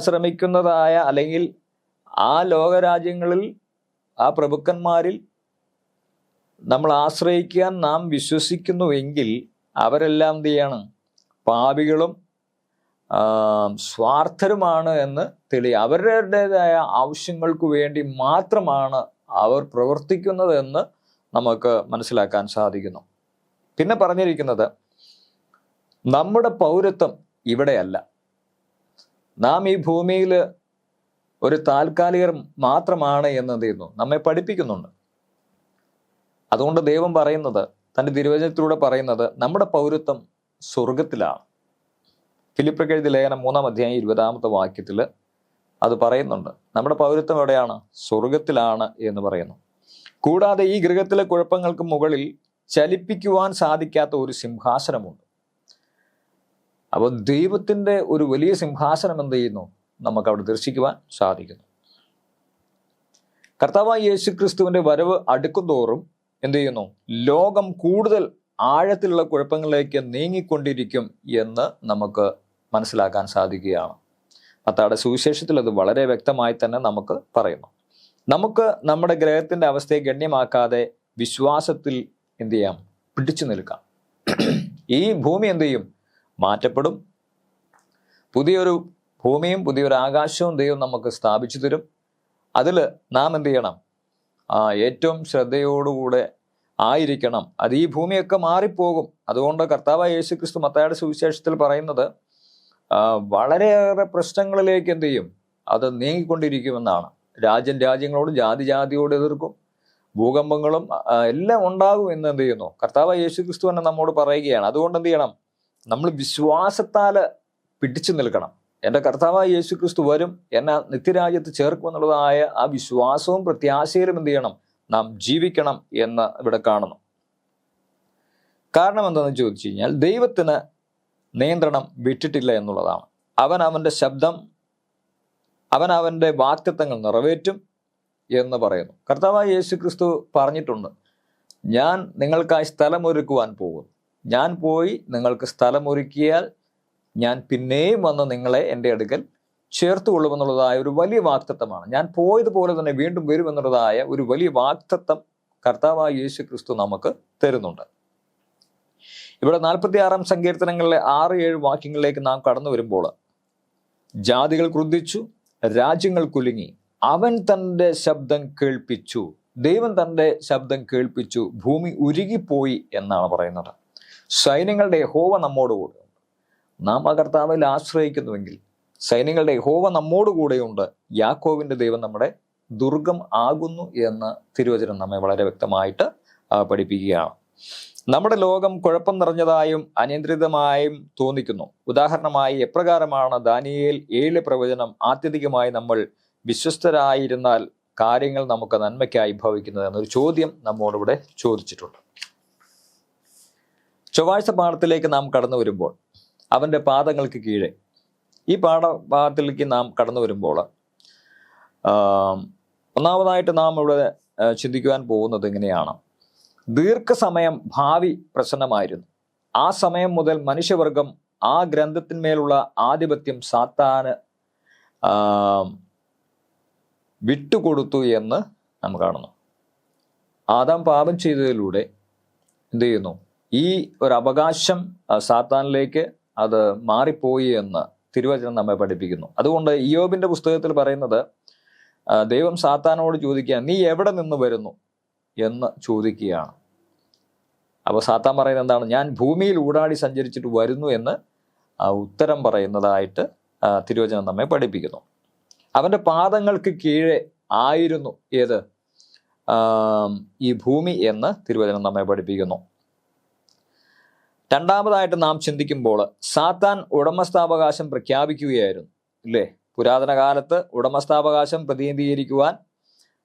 ശ്രമിക്കുന്നതായ അല്ലെങ്കിൽ ആ ലോകരാജ്യങ്ങളിൽ ആ പ്രഭുക്കന്മാരിൽ നമ്മൾ ആശ്രയിക്കാൻ നാം വിശ്വസിക്കുന്നുവെങ്കിൽ അവരെല്ലാം എന്ത് ചെയ്യണം? പാപികളും സ്വാർത്ഥരുമാണ് എന്ന് അവരുടേതായ ആവശ്യങ്ങൾക്ക് വേണ്ടി മാത്രമാണ് അവർ പ്രവർത്തിക്കുന്നത് എന്ന് നമുക്ക് മനസ്സിലാക്കാൻ സാധിക്കുന്നു. പിന്നെ പറഞ്ഞിരിക്കുന്നത് നമ്മുടെ പൗരത്വം ഇവിടെയല്ല. നാം ഈ ഭൂമിയിൽ ഒരു താൽക്കാലികർ മാത്രമാണ് എന്ന് എന്ത് ചെയ്യുന്നു? നമ്മെ പഠിപ്പിക്കുന്നുണ്ട്. അതുകൊണ്ട് ദൈവം പറയുന്നത്, തൻ്റെ തിരുവചനത്തിലൂടെ പറയുന്നത്, നമ്മുടെ പൗരത്വം സ്വർഗത്തിലാണ്. ഫിലിപ്പിയർക്ക് എഴുതിയ ലേഖനം 3-ാം അധ്യായം 20-ാമത്തെ വാക്യത്തിൽ അത് പറയുന്നുണ്ട്. നമ്മുടെ പൗരത്വം എവിടെയാണ്? സ്വർഗത്തിലാണ് എന്ന് പറയുന്നു. കൂടാതെ ഈ ഗൃഹത്തിലെ കുഴപ്പങ്ങൾക്ക് മുകളിൽ ചലിപ്പിക്കുവാൻ സാധിക്കാത്ത ഒരു സിംഹാസനമുണ്ട്. അപ്പോൾ ദൈവത്തിൻ്റെ ഒരു വലിയ സിംഹാസനം എന്ത് ചെയ്യുന്നു, നമുക്ക് അവിടെ ദർശിക്കുവാൻ സാധിക്കുന്നു. കർത്താവായ യേശു ക്രിസ്തുവിന്റെ വരവ് അടുക്കും തോറും എന്ത് ചെയ്യുന്നു, ലോകം കൂടുതൽ ആഴത്തിലുള്ള കുഴപ്പങ്ങളിലേക്ക് നീങ്ങിക്കൊണ്ടിരിക്കും എന്ന് നമുക്ക് മനസ്സിലാക്കാൻ സാധിക്കുകയാണ്. മത്തായിയുടെ സുവിശേഷത്തിൽ അത് വളരെ വ്യക്തമായി തന്നെ നമുക്ക് പറയുന്നു. നമുക്ക് നമ്മുടെ ഗ്രഹത്തിന്റെ അവസ്ഥയെ ഗണ്യമാക്കാതെ വിശ്വാസത്തിൽ എന്ത് ചെയ്യാം, പിടിച്ചു നിൽക്കാം. ഈ ഭൂമി എന്ത് ചെയ്യും, മാറ്റപ്പെടും. പുതിയൊരു ഭൂമിയും പുതിയൊരു ആകാശവും ദൈവം നമുക്ക് സ്ഥാപിച്ചു തരും. അതിൽ നാം എന്ത് ചെയ്യണം, ഏറ്റവും ശ്രദ്ധയോടുകൂടെ ആയിരിക്കണം. അത് ഈ ഭൂമിയൊക്കെ മാറിപ്പോകും. അതുകൊണ്ട് കർത്താവായ യേശു ക്രിസ്തു മത്തായിയുടെ സുവിശേഷത്തിൽ പറയുന്നത് വളരെയേറെ പ്രശ്നങ്ങളിലേക്ക് എന്ത് ചെയ്യും, അത് നീങ്ങിക്കൊണ്ടിരിക്കുമെന്നാണ്. രാജ്യങ്ങളോടും ജാതിയോട് എതിർക്കും, ഭൂകമ്പങ്ങളും എല്ലാം ഉണ്ടാകും എന്ന് എന്ത് ചെയ്യുന്നു, കർത്താവായ യേശു ക്രിസ്തു തന്നെ നമ്മോട് പറയുകയാണ്. അതുകൊണ്ട് എന്ത് ചെയ്യണം, നമ്മൾ വിശ്വാസത്താൽ പിടിച്ചു നിൽക്കണം. എൻ്റെ കർത്താവായ യേശു ക്രിസ്തു വരും, എന്നെ നിത്യരാജ്യത്ത് ചേർക്കുമെന്നുള്ളതായ ആ വിശ്വാസവും പ്രത്യാശയിലും എന്ത് ചെയ്യണം, നാം ജീവിക്കണം എന്ന് ഇവിടെ കാണുന്നു. കാരണം എന്താണെന്ന് ചോദിച്ചു കഴിഞ്ഞാൽ, ദൈവത്തിന് നിയന്ത്രണം വിട്ടിട്ടില്ല എന്നുള്ളതാണ്. അവൻ അവൻ്റെ വാഗ്ദത്തങ്ങൾ നിറവേറ്റും എന്ന് പറയുന്നു. കർത്താവായ യേശു ക്രിസ്തു പറഞ്ഞിട്ടുണ്ട്, ഞാൻ നിങ്ങൾക്കായി സ്ഥലമൊരുക്കുവാൻ പോകുന്നു. ഞാൻ പോയി നിങ്ങൾക്ക് സ്ഥലമൊരുക്കിയാൽ ഞാൻ പിന്നെയും വന്ന് നിങ്ങളെ എൻ്റെ അടുക്കൽ ചേർത്തുകൊള്ളുമെന്നുള്ളതായ ഒരു വലിയ വാഗ്ദത്തമാണ്. ഞാൻ പോയതുപോലെ തന്നെ വീണ്ടും വരുമെന്നുള്ളതായ ഒരു വലിയ വാഗ്ദത്തം കർത്താവായ യേശു ക്രിസ്തു നമുക്ക് തരുന്നുണ്ട്. ഇവിടെ 46 സങ്കീർത്തനങ്ങളിലെ 6-7 വാക്യങ്ങളിലേക്ക് നാം കടന്നു വരുമ്പോൾ, ജാതികൾ ക്രുദ്ധിച്ചു, രാജ്യങ്ങൾ കുലുങ്ങി, അവൻ തൻ്റെ ശബ്ദം കേൾപ്പിച്ചു, ദൈവം തൻ്റെ ശബ്ദം കേൾപ്പിച്ചു, ഭൂമി ഉരുകിപ്പോയി എന്നാണ് പറയുന്നത്. സൈന്യങ്ങളുടെ യഹോവ നമ്മോടുകൂടെ, നാം ആ കർത്താവിൽ ആശ്രയിക്കുന്നുവെങ്കിൽ സൈന്യങ്ങളുടെ യഹോവ നമ്മോടുകൂടെയുണ്ട്, യാക്കോവിൻ്റെ ദൈവം നമ്മുടെ ദുർഗം ആകുന്നു എന്ന് തിരുവചനം നമ്മെ വളരെ വ്യക്തമായിട്ട് പഠിപ്പിക്കുകയാണ്. നമ്മുടെ ലോകം കുഴപ്പം നിറഞ്ഞതായും അനിയന്ത്രിതമായും തോന്നിക്കുന്നു. ഉദാഹരണമായി, എപ്രകാരമാണ് ദാനിയേൽ 7 പ്രവചനം ആത്യന്തികമായി നമ്മൾ വിശ്വസ്തരായിരുന്നാൽ കാര്യങ്ങൾ നമുക്ക് നന്മയ്ക്കായി ഭവിക്കുന്നത് എന്നൊരു ചോദ്യം നമ്മോടിവിടെ ചോദിച്ചിട്ടുണ്ട്. ചൊവ്വാഴ്ച പാഠത്തിലേക്ക് നാം കടന്നു വരുമ്പോൾ, അവൻ്റെ പാദങ്ങൾക്ക് കീഴെ, ഈ പാഠഭാഗത്തിലേക്ക് നാം കടന്നു വരുമ്പോൾ ഒന്നാമതായിട്ട് നാം ഇവിടെ ചിന്തിക്കുവാൻ പോകുന്നത് ഇങ്ങനെയാണ്. ദീർഘസമയം ഭാവി പ്രശ്നമായിരുന്നു. ആ സമയം മുതൽ മനുഷ്യവർഗം ആ ഗ്രന്ഥത്തിന്മേലുള്ള ആധിപത്യം സാത്താന് വിട്ടുകൊടുത്തു എന്ന് നാം കാണുന്നു. ആദാം പാപം ചെയ്തതിലൂടെ എന്ത് ചെയ്യുന്നു, ഈ ഒരു അവകാശം സാത്താനിലേക്ക് അത് മാറിപ്പോയി എന്ന് തിരുവചനം നമ്മെ പഠിപ്പിക്കുന്നു. അതുകൊണ്ട് ഇയ്യോബിന്റെ പുസ്തകത്തിൽ പറയുന്നത്, ദൈവം സാത്താനോട് ചോദിക്കുക, നീ എവിടെ നിന്ന് വരുന്നു എന്ന് ചോദിക്കുകയാണ്. അപ്പോൾ സാത്താൻ പറയുന്നത് എന്താണ്, ഞാൻ ഭൂമിയിൽ ഊടാടി സഞ്ചരിച്ചിട്ട് വരുന്നു എന്ന് ഉത്തരം പറയുന്നതായിട്ട് തിരുവചനം നമ്മെ പഠിപ്പിക്കുന്നു. അവൻ്റെ പാദങ്ങൾക്ക് കീഴെ ആയിരുന്നു ഏത്, ഈ ഭൂമി എന്ന് തിരുവചനം നമ്മെ പഠിപ്പിക്കുന്നു. രണ്ടാമതായിട്ട് നാം ചിന്തിക്കുമ്പോൾ, സാത്താൻ ഉടമസ്ഥാവകാശം പ്രഖ്യാപിക്കുകയായിരുന്നു, ഇല്ലേ? പുരാതന കാലത്ത് ഉടമസ്ഥാവകാശം പ്രതിനിധീകരിക്കുവാൻ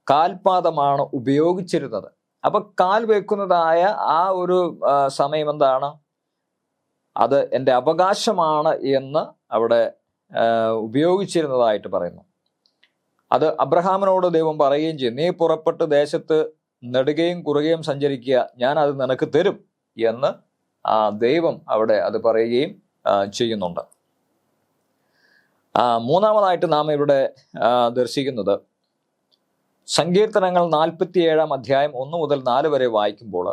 കാൽപാദമാണ് ഉപയോഗിച്ചിരുന്നത്. അപ്പൊ കാൽ വെക്കുന്നതായ ആ ഒരു സമയം എന്താണ്, അത് എൻ്റെ അവകാശമാണ് എന്ന് അവിടെ ഉപയോഗിച്ചിരുന്നതായിട്ട് പറയുന്നു. അത് അബ്രഹാമിനോട് ദൈവം പറയുകയും ചെയ്യും, നീ പുറപ്പെട്ട് ദേശത്ത് നെടുകയും കുറുകയും സഞ്ചരിക്കുക, ഞാൻ അത് നിനക്ക് തരും എന്ന് ദൈവം അവിടെ അത് പറയുകയും ചെയ്യുന്നുണ്ട്. മൂന്നാമതായിട്ട് നാം ഇവിടെ ദർശിക്കുന്നത്, സങ്കീർത്തനങ്ങൾ 47 അധ്യായം 1 മുതൽ 4 വരെ വായിക്കുമ്പോൾ,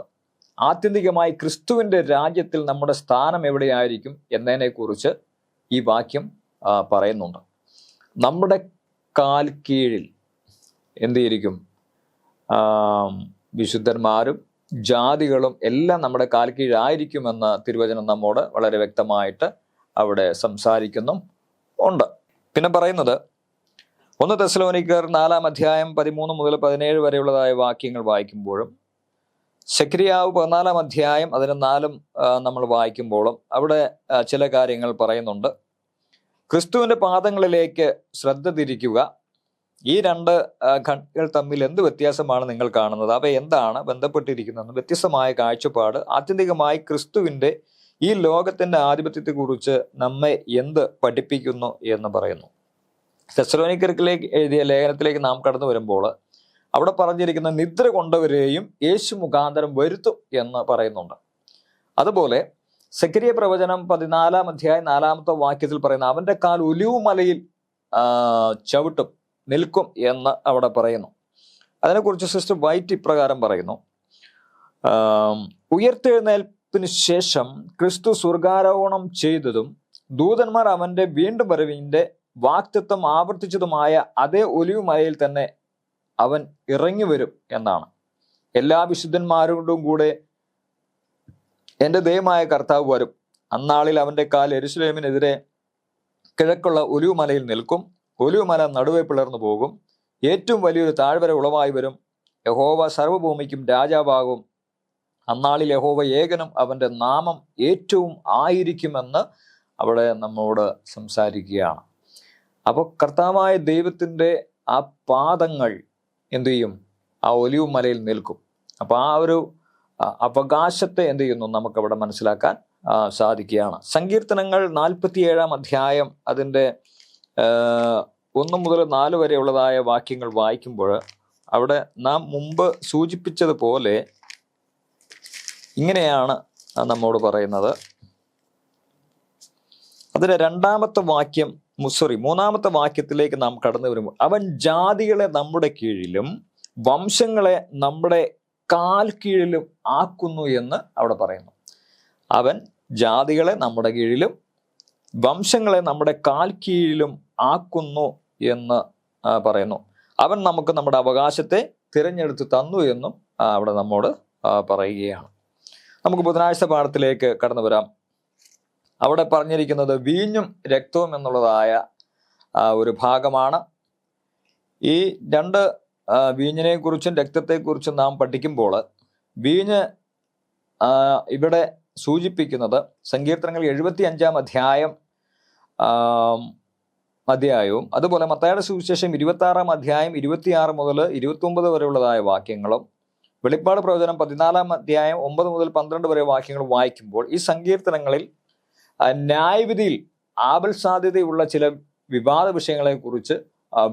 ആത്യന്തികമായി ക്രിസ്തുവിൻ്റെ രാജ്യത്തിൽ നമ്മുടെ സ്ഥാനം എവിടെയായിരിക്കും എന്നതിനെക്കുറിച്ച് ഈ വാക്യം പറയുന്നുണ്ട്. നമ്മുടെ കാൽ കീഴിൽ എന്ത് ചെയ്തിരിക്കും, വിശുദ്ധന്മാരും ജാതികളും എല്ലാം നമ്മുടെ കാൽ കീഴായിരിക്കുമെന്ന് തിരുവചനം നമ്മോട് വളരെ വ്യക്തമായിട്ട് അവിടെ സംസാരിക്കുന്നു ഉണ്ട്. പിന്നെ പറയുന്നത് 1 തെസ്സലോനിക്കർ 4 അധ്യായം 13 മുതൽ 17 വരെയുള്ളതായ വാക്യങ്ങൾ വായിക്കുമ്പോഴും, സെഖരിയാവ് 14 അധ്യായം 14 നമ്മൾ വായിക്കുമ്പോഴും അവിടെ ചില കാര്യങ്ങൾ പറയുന്നുണ്ട്. ക്രിസ്തുവിൻ്റെ പാദങ്ങളിലേക്ക് ശ്രദ്ധ തിരിക്കുക. ഈ 2 ഖണ്ഡികൾ തമ്മിൽ എന്ത് വ്യത്യാസമാണ് നിങ്ങൾ കാണുന്നത്, അവ എന്താണ് ബന്ധപ്പെട്ടിരിക്കുന്നതെന്ന് വ്യത്യസ്തമായ കാഴ്ചപ്പാട് ആത്യന്തികമായി ക്രിസ്തുവിൻ്റെ ഈ ലോകത്തിന്റെ ആധിപത്യത്തെക്കുറിച്ച് നമ്മെ എന്ത് പഠിപ്പിക്കുന്നു എന്ന് പറയുന്നു. തെസ്സലോനിക്കർക്കിലേക്ക് എഴുതിയ ലേഖനത്തിലേക്ക് നാം കടന്നു വരുമ്പോൾ അവിടെ പറഞ്ഞിരിക്കുന്ന നിദ്ര കൊണ്ടവരെയും യേശു മുഖാന്തരം വരുത്തും എന്ന് പറയുന്നുണ്ട്. അതുപോലെ സെക്കരിയ പ്രവചനം 14 അധ്യായം 4 വാക്യത്തിൽ പറയുന്ന അവന്റെ കാൽ ഒലിവ് മലയിൽ ചവിട്ടും നിൽക്കും എന്ന് അവിടെ പറയുന്നു. അതിനെക്കുറിച്ച് സിസ്റ്റർ വൈറ്റ് ഇപ്രകാരം പറയുന്നു: ഉയർത്തെഴുന്നേൽപ്പിന് ശേഷം ക്രിസ്തു സ്വർഗാരോഹണം ചെയ്തതും ദൂതന്മാർ അവന്റെ വീണ്ടും വരവിന്റെ വാക്തത്വം ആവർത്തിച്ചതുമായ അതേ ഒലിവ് മലയിൽ തന്നെ അവൻ ഇറങ്ങി വരും എന്നാണ്. എല്ലാ വിശുദ്ധന്മാരോടും കൂടെ എൻ്റെ ദൈവമായ കർത്താവ് വരും. അന്നാളിൽ അവന്റെ കാൽ യെരൂശലേമിനെതിരെ കിഴക്കുള്ള ഒലിവ് മലയിൽ നിൽക്കും. ഒലിവ് മല നടുവെ പിളർന്നു പോകും. ഏറ്റവും വലിയൊരു താഴ്വര ഉളവായി വരും. യഹോവ സർവ്വഭൂമിക്കും രാജാവാകും. അന്നാളിൽ യഹോവ ഏകനും അവന്റെ നാമം ഏറ്റവും ആയിരിക്കുമെന്ന് അവിടെ നമ്മോട് സംസാരിക്കുകയാണ്. അപ്പോൾ കർത്താവായ ദൈവത്തിൻ്റെ ആ പാദങ്ങൾ എന്തു ചെയ്യും? ആ ഒലിവ് മലയിൽ നിൽക്കും. അപ്പൊ ആ ഒരു അവകാശത്തെ എന്ത് ചെയ്യുന്നു നമുക്കവിടെ മനസ്സിലാക്കാൻ സാധിക്കുകയാണ്. സങ്കീർത്തനങ്ങൾ 47 അധ്യായം അതിൻ്റെ 1 മുതൽ 4 വരെയുള്ളതായ വാക്യങ്ങൾ വായിക്കുമ്പോൾ അവിടെ നാം മുമ്പ് സൂചിപ്പിച്ചതുപോലെ ഇങ്ങനെയാണ് നമ്മോട് പറയുന്നത്. അതിലെ 3-ാമത്തെ വാക്യത്തിലേക്ക് നാം കടന്നു വരുമ്പോൾ അവൻ ജാതികളെ നമ്മുടെ കീഴിലും വംശങ്ങളെ നമ്മുടെ കാൽ കീഴിലും ആക്കുന്നു എന്ന് അവിടെ പറയുന്നു. അവൻ ജാതികളെ നമ്മുടെ കീഴിലും വംശങ്ങളെ നമ്മുടെ കാൽ കീഴിലും ആക്കുന്നു എന്ന് പറയുന്നു. അവൻ നമുക്ക് നമ്മുടെ അവകാശത്തെ തിരഞ്ഞെടുത്ത് തന്നു എന്നും അവിടെ നമ്മോട് പറയുകയാണ്. നമുക്ക് ബുധനാഴ്ച പാഠത്തിലേക്ക് കടന്നു വരാം. അവിടെ പറഞ്ഞിരിക്കുന്നത് വീഞ്ഞും രക്തവും എന്നുള്ളതായ ഒരു ഭാഗമാണ്. ഈ 2 വീഞ്ഞിനെ കുറിച്ചും രക്തത്തെക്കുറിച്ചും നാം പഠിക്കുമ്പോൾ വീഞ്ഞ് ഇവിടെ സൂചിപ്പിക്കുന്നത് സങ്കീർത്തനങ്ങൾ 75 അധ്യായവും അതുപോലെ മത്തായിയുടെ സുവിശേഷം 26 അധ്യായം 26 മുതൽ 29 വരെയുള്ളതായ വാക്യങ്ങളും വെളിപ്പാട് പ്രവചനം 14 അധ്യായം 9 മുതൽ 12 വരെ വാക്യങ്ങൾ വായിക്കുമ്പോൾ ഈ സങ്കീർത്തനങ്ങളിൽ ന്യായവിധിയിൽ ആപൽ സാധ്യതയുള്ള ചില വിവാദ വിഷയങ്ങളെ കുറിച്ച്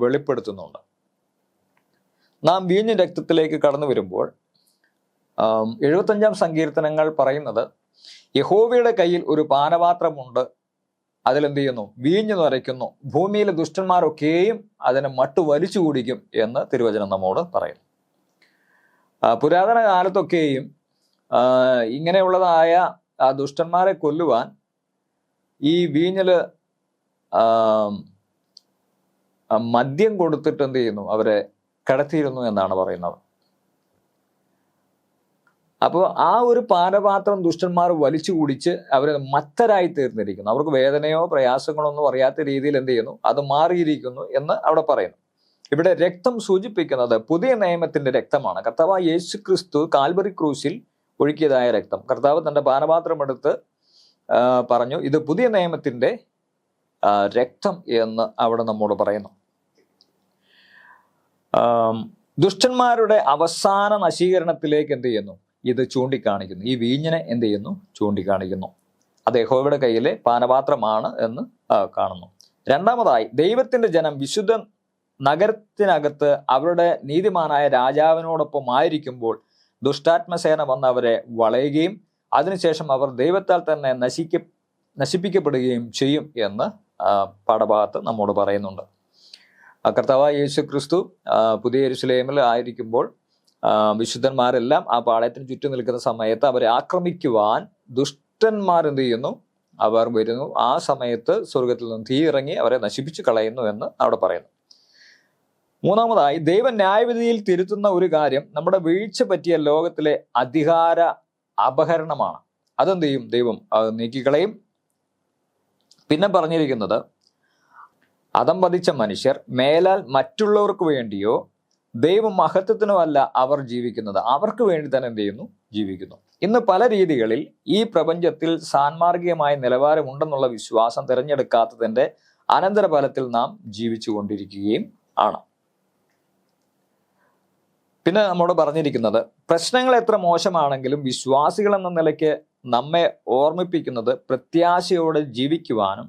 വെളിപ്പെടുത്തുന്നുണ്ട്. നാം വീഞ്ഞും രക്തത്തിലേക്ക് കടന്നു വരുമ്പോൾ 75 സങ്കീർത്തനങ്ങൾ പറയുന്നത് യഹോവയുടെ കയ്യിൽ ഒരു പാനപാത്രമുണ്ട്, അതിലെന്ത് ചെയ്യുന്നു? വീഞ്ഞു നിറയ്ക്കുന്നു, ഭൂമിയിലെ ദുഷ്ടന്മാരൊക്കെയും അതിനെ മട്ടു വലിച്ചു കുടിക്കും എന്ന് തിരുവചനം നമ്മോട് പറയുന്നു. പുരാതന കാലത്തൊക്കെയും ഇങ്ങനെയുള്ളതായ ദുഷ്ടന്മാരെ കൊല്ലുവാൻ ഈ വീഞ്ഞില് മദ്യം കൊടുത്തിട്ട് എന്ത് ചെയ്യുന്നു? അവരെ കടത്തിയിരുന്നു എന്നാണ് പറയുന്നത്. അപ്പോൾ ആ ഒരു പാനപാത്രം ദുഷ്ടന്മാർ വലിച്ചു കുടിച്ച് അവർ മത്തരായി തീർന്നിരിക്കുന്നു. അവർക്ക് വേദനയോ പ്രയാസങ്ങളോ ഒന്നും അറിയാത്ത രീതിയിൽ എന്ത് ചെയ്യുന്നു? അത് മാറിയിരിക്കുന്നു എന്ന് അവിടെ പറയുന്നു. ഇവിടെ രക്തം സൂചിപ്പിക്കുന്നത് പുതിയ നിയമത്തിന്റെ രക്തമാണ്. കർത്താവ് യേശു ക്രിസ്തു കാൽവറി ക്രൂശിൽ ഒഴുക്കിയതായ രക്തം. കർത്താവ് തന്റെ പാനപാത്രം എടുത്ത് പറഞ്ഞു, ഇത് പുതിയ നിയമത്തിന്റെ രക്തം എന്ന് അവിടെ നമ്മോട് പറയുന്നു. ദുഷ്ടന്മാരുടെ അവസാന നശീകരണത്തിലേക്ക് എന്ത് ചെയ്യുന്നു? ഇത് ചൂണ്ടിക്കാണിക്കുന്നു. ഈ വീഞ്ഞിനെ എന്ത് ചെയ്യുന്നു? ചൂണ്ടിക്കാണിക്കുന്നു. അത് യഹോവയുടെ കയ്യിലെ പാനപാത്രമാണ് എന്ന് കാണുന്നു. രണ്ടാമതായി, ദൈവത്തിന്റെ ജനം വിശുദ്ധ നഗരത്തിനകത്ത് അവരുടെ നീതിമാനായ രാജാവിനോടൊപ്പം ആയിരിക്കുമ്പോൾ ദുഷ്ടാത്മസേന വന്ന് അവരെ വളയുകയും അതിനുശേഷം അവർ ദൈവത്താൽ തന്നെ നശിപ്പിക്കപ്പെടുകയും ചെയ്യും എന്ന് പാഠഭാഗത്ത് നമ്മോട് പറയുന്നുണ്ട്. കർത്താവായ യേശു ക്രിസ്തു പുതിയ യെരൂശലേമിൽ ആയിരിക്കുമ്പോൾ വിശുദ്ധന്മാരെല്ലാം ആ പാളയത്തിന് ചുറ്റും നിൽക്കുന്ന സമയത്ത് അവരെ ആക്രമിക്കുവാൻ ദുഷ്ടന്മാർ എന്ത് ചെയ്യുന്നു? അവർ വരുന്നു. ആ സമയത്ത് സ്വർഗത്തിൽ നിന്ന് തീ ഇറങ്ങി അവരെ നശിപ്പിച്ചു കളയുന്നു എന്ന് അവിടെ പറയുന്നു. മൂന്നാമതായി, ദൈവം ന്യായവിധിയിൽ തിരുത്തുന്ന ഒരു കാര്യം നമ്മുടെ വീഴ്ച പറ്റിയ ലോകത്തിലെ അധികാര അപഹരണമാണ്. അതെന്ത് ചെയ്യും? ദൈവം അത് നീക്കിക്കളയും. പിന്നെ പറഞ്ഞിരിക്കുന്നത്, അതം പതിച്ച മനുഷ്യർ മേലാൽ മറ്റുള്ളവർക്ക് വേണ്ടിയോ ദൈവമഹത്വത്തിനുമല്ല അവർ ജീവിക്കുന്നത്, അവർക്ക് വേണ്ടി തന്നെ എന്ത് ചെയ്യുന്നു? ജീവിക്കുന്നു. ഇന്ന് പല രീതികളിൽ ഈ പ്രപഞ്ചത്തിൽ സാൻമാർഗികമായ നിലവാരമുണ്ടെന്നുള്ള വിശ്വാസം തിരഞ്ഞെടുക്കാത്തതിന്റെ അനന്തരഫലത്തിൽ നാം ജീവിച്ചു കൊണ്ടിരിക്കുകയും ആണ്. പിന്നെ നമ്മോട് പറഞ്ഞിരിക്കുന്നത്, പ്രശ്നങ്ങൾ എത്ര മോശമാണെങ്കിലും വിശ്വാസികൾ എന്ന നിലയ്ക്ക് നമ്മെ ഓർമ്മിപ്പിക്കുന്നത് പ്രത്യാശയോടെ ജീവിക്കുവാനും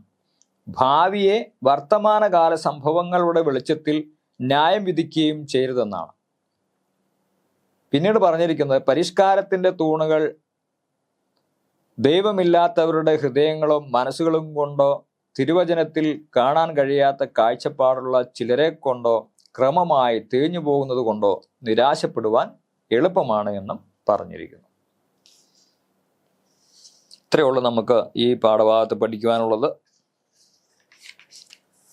ഭാവിയെ വർത്തമാനകാല സംഭവങ്ങളുടെ വെളിച്ചത്തിൽ ന്യായം വിധിക്കുകയും ചെയ്യരുതെന്നാണ്. പിന്നീട് പറഞ്ഞിരിക്കുന്നത് പരിഷ്കാരത്തിന്റെ തൂണുകൾ ദൈവമില്ലാത്തവരുടെ ഹൃദയങ്ങളും മനസ്സുകളും കൊണ്ടോ തിരുവചനത്തിൽ കാണാൻ കഴിയാത്ത കാഴ്ചപ്പാടുള്ള ചിലരെ കൊണ്ടോ ക്രമമായി തേഞ്ഞു പോകുന്നത് കൊണ്ടോ നിരാശപ്പെടുവാൻ എളുപ്പമാണ് എന്നും പറഞ്ഞിരിക്കുന്നു. ഇത്രയുള്ളൂ നമുക്ക് ഈ പാഠഭാഗത്ത് പഠിക്കുവാനുള്ളത്.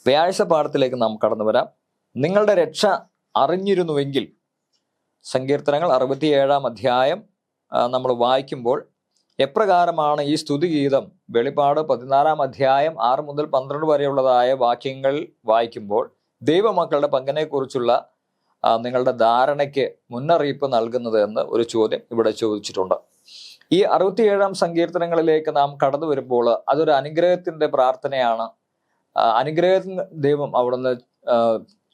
വ്യാഴാഴ്ച പാഠത്തിലേക്ക് നാം കടന്നു വരാം. നിങ്ങളുടെ രക്ഷ അറിഞ്ഞിരുന്നുവെങ്കിൽ, സങ്കീർത്തനങ്ങൾ 67-ാം അധ്യായം നമ്മൾ വായിക്കുമ്പോൾ എപ്രകാരമാണ് ഈ സ്തുതിഗീതം വെളിപ്പാട് 14-ാം അധ്യായം 6 മുതൽ 12 വരെയുള്ളതായ വാക്യങ്ങൾ വായിക്കുമ്പോൾ ദൈവമക്കളുടെ പങ്കിനെക്കുറിച്ചുള്ള നിങ്ങളുടെ ധാരണയ്ക്ക് മുന്നറിയിപ്പ് നൽകുന്നത് എന്ന് ഒരു ചോദ്യം ഇവിടെ ചോദിച്ചിട്ടുണ്ട്. ഈ 67-ാം സങ്കീർത്തനങ്ങളിലേക്ക് നാം കടന്നു വരുമ്പോൾ അതൊരു അനുഗ്രഹത്തിന്റെ പ്രാർത്ഥനയാണ്. അനുഗ്രഹം ദൈവം അവിടുന്ന്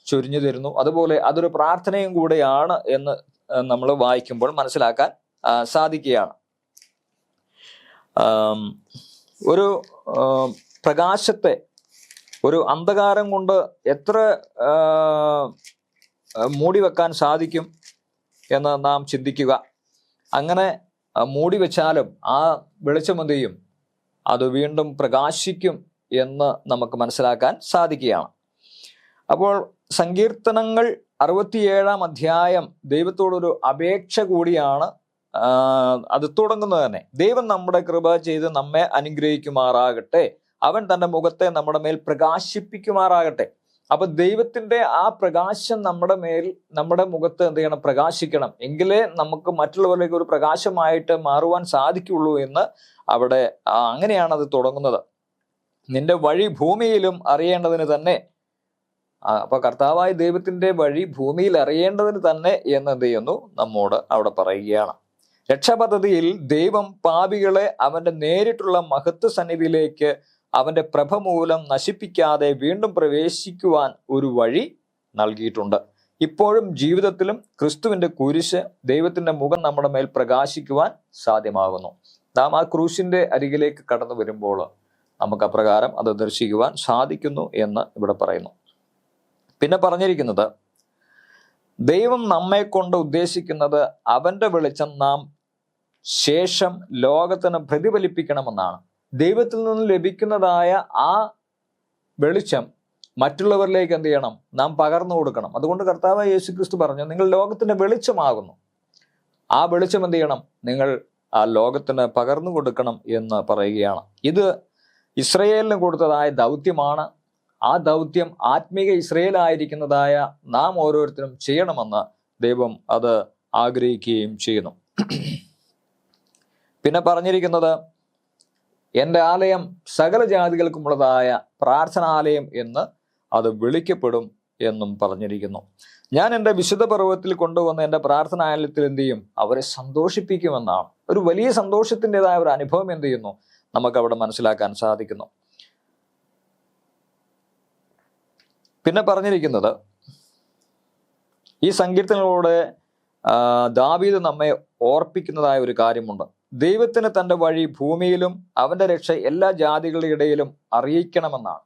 ചൊരിഞ്ഞു തരുന്നു. അതുപോലെ അതൊരു പ്രാർത്ഥനയും കൂടെയാണ് എന്ന് നമ്മൾ വായിക്കുമ്പോൾ മനസ്സിലാക്കാൻ സാധിക്കുകയാണ്. ഒരു പ്രകാശത്തെ ഒരു അന്ധകാരം കൊണ്ട് എത്ര മൂടി വെക്കാൻ സാധിക്കും എന്ന് നാം ചിന്തിക്കുക. അങ്ങനെ മൂടി വെച്ചാലും ആ വെളിച്ചം എന്ത് ചെയ്യും? അത് വീണ്ടും പ്രകാശിക്കും എന്ന് നമുക്ക് മനസ്സിലാക്കാൻ സാധിക്കുകയാണ്. അപ്പോൾ സങ്കീർത്തനങ്ങൾ 67-ാം അധ്യായം ദൈവത്തോടൊരു അപേക്ഷ കൂടിയാണ്. അത് തുടങ്ങുന്നത് തന്നെ ദൈവം നമ്മുടെ കൃപ ചെയ്ത് നമ്മെ അനുഗ്രഹിക്കുമാറാകട്ടെ, അവൻ തന്റെ മുഖത്തെ നമ്മുടെ മേൽ പ്രകാശിപ്പിക്കുമാറാകട്ടെ. അപ്പൊ ദൈവത്തിന്റെ ആ പ്രകാശം നമ്മുടെ മുഖത്ത് എന്ത് ചെയ്യണം? പ്രകാശിക്കണം. എങ്കിലേ നമുക്ക് മറ്റുള്ളവരിലേക്ക് ഒരു പ്രകാശമായിട്ട് മാറുവാൻ സാധിക്കുള്ളൂ എന്ന് അവിടെ അങ്ങനെയാണ് അത് തുടങ്ങുന്നത്. നിന്റെ വഴി ഭൂമിയിലും അറിയേണ്ടതിന് തന്നെ. അപ്പൊ കർത്താവായ ദൈവത്തിന്റെ വഴി ഭൂമിയിൽ അറിയേണ്ടതിന് തന്നെ എന്ന് എന്ത് ചെയ്യുന്നു? നമ്മോട് അവിടെ പറയുകയാണ്. രക്ഷാപദ്ധതിയിൽ ദൈവം പാപികളെ അവന്റെ നേരിട്ടുള്ള മഹത്വ സന്നിധിയിലേക്ക് അവന്റെ പ്രഭ മൂലം നശിപ്പിക്കാതെ വീണ്ടും പ്രവേശിക്കുവാൻ ഒരു വഴി നൽകിയിട്ടുണ്ട്. ഇപ്പോഴും ജീവിതത്തിലും ക്രിസ്തുവിന്റെ കുരിശ്, ദൈവത്തിന്റെ മുഖം നമ്മുടെ മേൽ പ്രകാശിക്കുവാൻ സാധ്യമാകുന്നു. നാം ആ ക്രൂശിന്റെ അരികിലേക്ക് കടന്നു വരുമ്പോൾ നമുക്ക് അപ്രകാരം അത് ദർശിക്കുവാൻ സാധിക്കുന്നു എന്ന് ഇവിടെ പറയുന്നു. പിന്നെ പറഞ്ഞിരിക്കുന്നത് ദൈവം നമ്മെ കൊണ്ട് ഉദ്ദേശിക്കുന്നത് അവന്റെ വെളിച്ചം നാം ശേഷം ലോകത്തിന് പ്രതിഫലിപ്പിക്കണമെന്നാണ്. ദൈവത്തിൽ നിന്ന് ലഭിക്കുന്നതായ ആ വെളിച്ചം മറ്റുള്ളവരിലേക്ക് എന്ത് ചെയ്യണം? നാം പകർന്നു കൊടുക്കണം. അതുകൊണ്ട് കർത്താവായ യേശുക്രിസ്തു പറഞ്ഞു, നിങ്ങൾ ലോകത്തിന്റെ വെളിച്ചമാകുന്നു. ആ വെളിച്ചം എന്ത് ചെയ്യണം? നിങ്ങൾ ആ ലോകത്തിന് പകർന്നു കൊടുക്കണം എന്ന് പറയുകയാണ്. ഇത് ഇസ്രയേലിന് കൊടുത്തതായ ദൗത്യമാണ്. ആ ദൗത്യം ആത്മീക ഇസ്രയേലായിരിക്കുന്നതായ നാം ഓരോരുത്തരും ചെയ്യണമെന്ന് ദൈവം അത് ആഗ്രഹിക്കുകയും ചെയ്യുന്നു. പിന്നെ പറഞ്ഞിരിക്കുന്നത് എൻ്റെ ആലയം സകല ജാതികൾക്കുമുള്ളതായ പ്രാർത്ഥനാലയം എന്ന് അത് വിളിക്കപ്പെടും എന്നും പറഞ്ഞിരിക്കുന്നു. ഞാൻ എൻ്റെ വിശുദ്ധ പർവ്വതത്തിൽ കൊണ്ടുവന്ന് എൻ്റെ പ്രാർത്ഥനാലയത്തിൽ എന്ത് ചെയ്യും? അവരെ സന്തോഷിപ്പിക്കുമെന്നാണ്. ഒരു വലിയ സന്തോഷത്തിൻ്റെതായ ഒരു അനുഭവം എന്ത് ചെയ്യുന്നു? നമുക്കവിടെ മനസ്സിലാക്കാൻ സാധിക്കുന്നു. പിന്നെ പറഞ്ഞിരിക്കുന്നത് ഈ സങ്കീർത്തനങ്ങളോട് ദാവീദ് നമ്മെ ഓർപ്പിക്കുന്നതായ ഒരു കാര്യമുണ്ട്. ദൈവത്തിന് തൻ്റെ വഴി ഭൂമിയിലും അവന്റെ രക്ഷ എല്ലാ ജാതികളുടെ ഇടയിലും അറിയിക്കണമെന്നാണ്.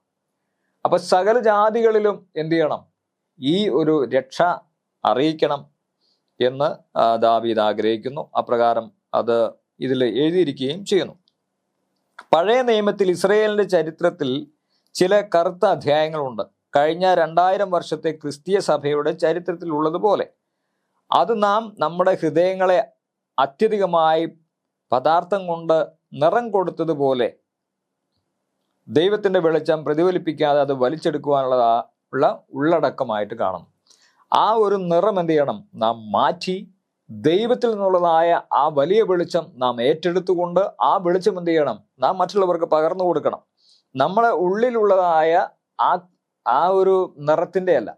അപ്പൊ സകല ജാതികളിലും എന്ത് ചെയ്യണം? ഈ ഒരു രക്ഷ അറിയിക്കണം എന്ന് ദാവീദ് ആഗ്രഹിക്കുന്നു. അപ്രകാരം അത് ഇതിൽ എഴുതിയിരിക്കുകയും ചെയ്യുന്നു. പഴയ നിയമത്തിൽ ഇസ്രയേലിന്റെ ചരിത്രത്തിൽ ചില കറുത്ത അധ്യായങ്ങളുണ്ട്. കഴിഞ്ഞ 2000 വർഷത്തെ ക്രിസ്തീയ സഭയുടെ ചരിത്രത്തിൽ ഉള്ളതുപോലെ അത് നാം നമ്മുടെ ഹൃദയങ്ങളെ അത്യധികമായി പദാർത്ഥം കൊണ്ട് നിറം കൊടുത്തതുപോലെ ദൈവത്തിന്റെ വെളിച്ചം പ്രതിഫലിപ്പിക്കാതെ അത് വലിച്ചെടുക്കുവാനുള്ള ഉള്ളടക്കമായിട്ട് കാണുന്നു. ആ ഒരു നിറം എന്ത് ചെയ്യണം? നാം മാറ്റി ദൈവത്തിൽ നിന്നുള്ളതായ ആ വലിയ വെളിച്ചം നാം ഏറ്റെടുത്തുകൊണ്ട് ആ വെളിച്ചം എന്ത് ചെയ്യണം? നാം മറ്റുള്ളവർക്ക് പകർന്നു കൊടുക്കണം. നമ്മളെ ഉള്ളിലുള്ളതായ ആ ഒരു നിറത്തിന്റെ അല്ല,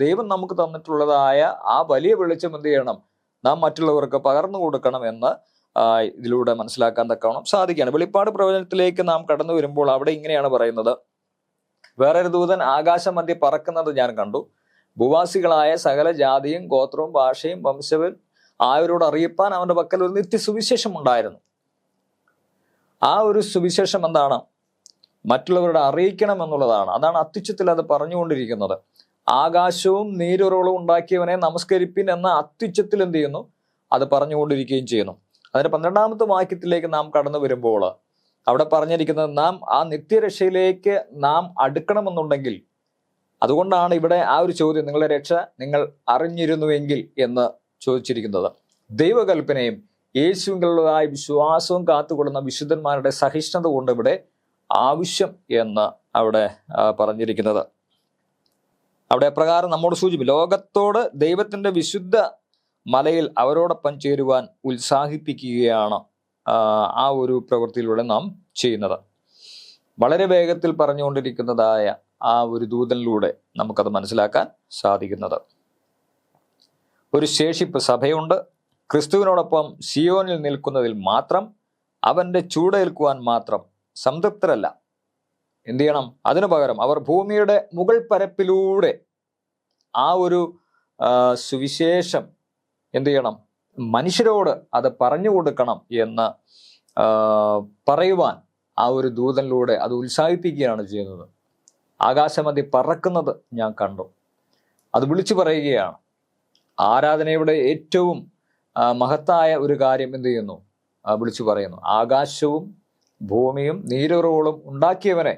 ദൈവം നമുക്ക് തന്നിട്ടുള്ളതായ ആ വലിയ വെളിച്ചം എന്ത് ചെയ്യണം? നാം മറ്റുള്ളവർക്ക് പകർന്നു കൊടുക്കണം എന്ന് ഇതിലൂടെ മനസ്സിലാക്കാൻ തക്കവണ്ണം സാധിക്കുകയാണ്. വെളിപ്പാട് പ്രവചനത്തിലേക്ക് നാം കടന്നു വരുമ്പോൾ അവിടെ ഇങ്ങനെയാണ് പറയുന്നത്: വേറൊരു ദൂതൻ ആകാശമധ്യേ പറക്കുന്നത് ഞാൻ കണ്ടു. ഭൂവാസികളായ സകല ജാതിയും ഗോത്രവും ഭാഷയും വംശവും ആയവരോട് അറിയിപ്പാൻ അവന്റെ പക്കൽ ഒരു നിത്യസുവിശേഷം ഉണ്ടായിരുന്നു. ആ ഒരു സുവിശേഷം എന്താണ്? മറ്റുള്ളവരുടെ അറിയിക്കണം എന്നുള്ളതാണ്. അതാണ് അത്യുച്ചത്തിൽ അത് പറഞ്ഞുകൊണ്ടിരിക്കുന്നത്. ആകാശവും നീരുറവളും ഉണ്ടാക്കിയവനെ നമസ്കരിപ്പിൻ എന്ന അത്യുച്ചത്തിൽ എന്ത് ചെയ്യുന്നു? അത് പറഞ്ഞുകൊണ്ടിരിക്കുകയും ചെയ്യുന്നു. അതിന്റെ 12ാമത്തെ വാക്യത്തിലേക്ക് നാം കടന്നു വരുമ്പോൾ അവിടെ പറഞ്ഞിരിക്കുന്നത്, നാം ആ നിത്യരക്ഷയിലേക്ക് നാം അടുക്കണമെന്നുണ്ടെങ്കിൽ, അതുകൊണ്ടാണ് ഇവിടെ ആ ഒരു ചോദ്യം, നിങ്ങളുടെ രക്ഷ നിങ്ങൾ അറിഞ്ഞിരുന്നുവെങ്കിൽ എന്ന് ചോദിച്ചിരിക്കുന്നത്. ദൈവകൽപ്പനയും യേശുവിലുള്ളതായ വിശ്വാസവും കാത്തുകൊള്ളുന്ന വിശുദ്ധന്മാരുടെ സഹിഷ്ണുത കൊണ്ട് ഇവിടെ ആവശ്യം എന്ന് അവിടെ പറഞ്ഞിരിക്കുന്നത്. അവിടെ അപ്രകാരം നമ്മോട് സൂചിപ്പിക്കും, ലോകത്തോട് ദൈവത്തിന്റെ വിശുദ്ധ മലയിൽ അവരോടൊപ്പം ചേരുവാൻ ഉത്സാഹിപ്പിക്കുകയാണ് ആ ഒരു പ്രവൃത്തിയിലൂടെ നാം ചെയ്യുന്നത്. വളരെ വേഗത്തിൽ പറഞ്ഞുകൊണ്ടിരിക്കുന്നതായ ആ ഒരു ദൂതനിലൂടെ നമുക്കത് മനസ്സിലാക്കാൻ സാധിക്കുന്നത്. ഒരു ശേഷിപ്പ് സഭയുണ്ട്. ക്രിസ്തുവിനോടൊപ്പം സിയോനിൽ നിൽക്കുന്നതിൽ മാത്രം, അവന്റെ ചൂടേൽക്കുവാൻ മാത്രം സംതൃപ്തരല്ല. എന്ത് ചെയ്യണം? അതിനു പകരം അവർ ഭൂമിയുടെ മുകൾ പരപ്പിലൂടെ ആ ഒരു സുവിശേഷം എന്ത് ചെയ്യണം? മനുഷ്യരോട് അത് പറഞ്ഞു കൊടുക്കണം എന്ന് പറയുവാൻ ആ ഒരു ദൂതനിലൂടെ അത് ഉത്സാഹിപ്പിക്കുകയാണ് ചെയ്യുന്നത്. ആകാശമധ്യ പറക്കുന്നത് ഞാൻ കണ്ടു, അത് വിളിച്ചു പറയുകയാണ്. ആരാധനയുടെ ഏറ്റവും മഹത്തായ ഒരു കാര്യം എന്ത് ചെയ്യുന്നു? വിളിച്ചു പറയുന്നു. ആകാശവും ഭൂമിയും നീരുറവളും ഉണ്ടാക്കിയവനെ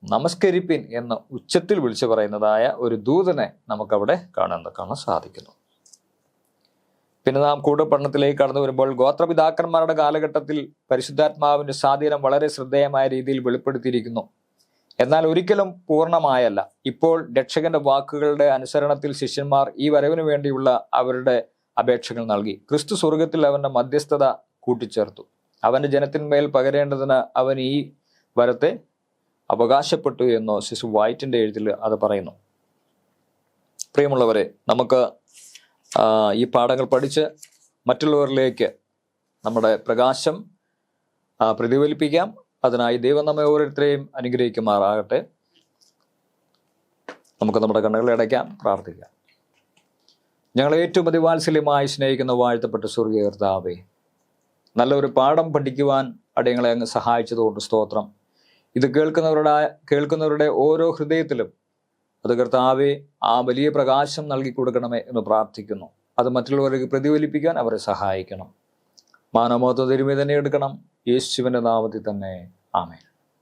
നമസ്കരിപ്പിൻ എന്ന് ഉച്ചത്തിൽ വിളിച്ചു പറയുന്നതായ ഒരു ദൂതനെ നമുക്കവിടെ കാണാൻ സാധിക്കുന്നു. പിന്നെ നാം കൂടുതൽ പഠനത്തിലേക്ക് കടന്നു വരുമ്പോൾ, ഗോത്രപിതാക്കന്മാരുടെ കാലഘട്ടത്തിൽ പരിശുദ്ധാത്മാവിന്റെ സ്വാധീനം വളരെ ശ്രദ്ധേയമായ രീതിയിൽ വെളിപ്പെടുത്തിയിരിക്കുന്നു. എന്നാൽ ഒരിക്കലും പൂർണ്ണമായല്ല. ഇപ്പോൾ രക്ഷകന്റെ വാക്കുകളുടെ അനുസരണത്തിൽ ശിഷ്യന്മാർ ഈ വരവിന് വേണ്ടിയുള്ള അവരുടെ അപേക്ഷകൾ നൽകി. ക്രിസ്തു സ്വർഗത്തിൽ അവന്റെ മധ്യസ്ഥത കൂട്ടിച്ചേർത്തു. അവന്റെ ജനത്തിന്മേൽ പകരേണ്ടതിന് അവൻ ഈ വരത്തെ അവകാശപ്പെട്ടു എന്നോ സിസ്റ്റർ വൈറ്റിന്റെ എഴുത്തിൽ അത് പറയുന്നു. പ്രിയമുള്ളവരെ, നമുക്ക് ഈ പാഠങ്ങൾ പഠിച്ച് മറ്റുള്ളവരിലേക്ക് നമ്മുടെ പ്രകാശം പ്രതിഫലിപ്പിക്കാം. അതിനായി ദൈവം നമ്മെ ഓരോരുത്തരെയും അനുഗ്രഹിക്കുമാറാകട്ടെ. നമുക്ക് നമ്മുടെ കണ്ണുകളെ അടയ്ക്കാം, പ്രാർത്ഥിക്കാം. ഞങ്ങളെ ഏറ്റവും അതിവാത്സല്യമായി സ്നേഹിക്കുന്ന വാഴ്ത്തപ്പെട്ട സ്വർഗീയ കർത്താവേ, നല്ലൊരു പാഠം പഠിക്കുവാൻ അടിയങ്ങളെ അങ്ങ് സഹായിച്ചതുകൊണ്ട് സ്തോത്രം. ഇത് കേൾക്കുന്നവരുടെ ഓരോ ഹൃദയത്തിലും അത് കർത്താവെ ആ വലിയ പ്രകാശം നൽകി കൊടുക്കണമേ എന്ന് പ്രാർത്ഥിക്കുന്നു. അത് മറ്റുള്ളവർക്ക് പ്രതിഫലിപ്പിക്കാൻ അവരെ സഹായിക്കണം. മാനവമഹത്വം തിരുമേ തന്നെ എടുക്കണം. യേശുവിന്റെ നാമത്തിൽ തന്നെ. ആമേൻ.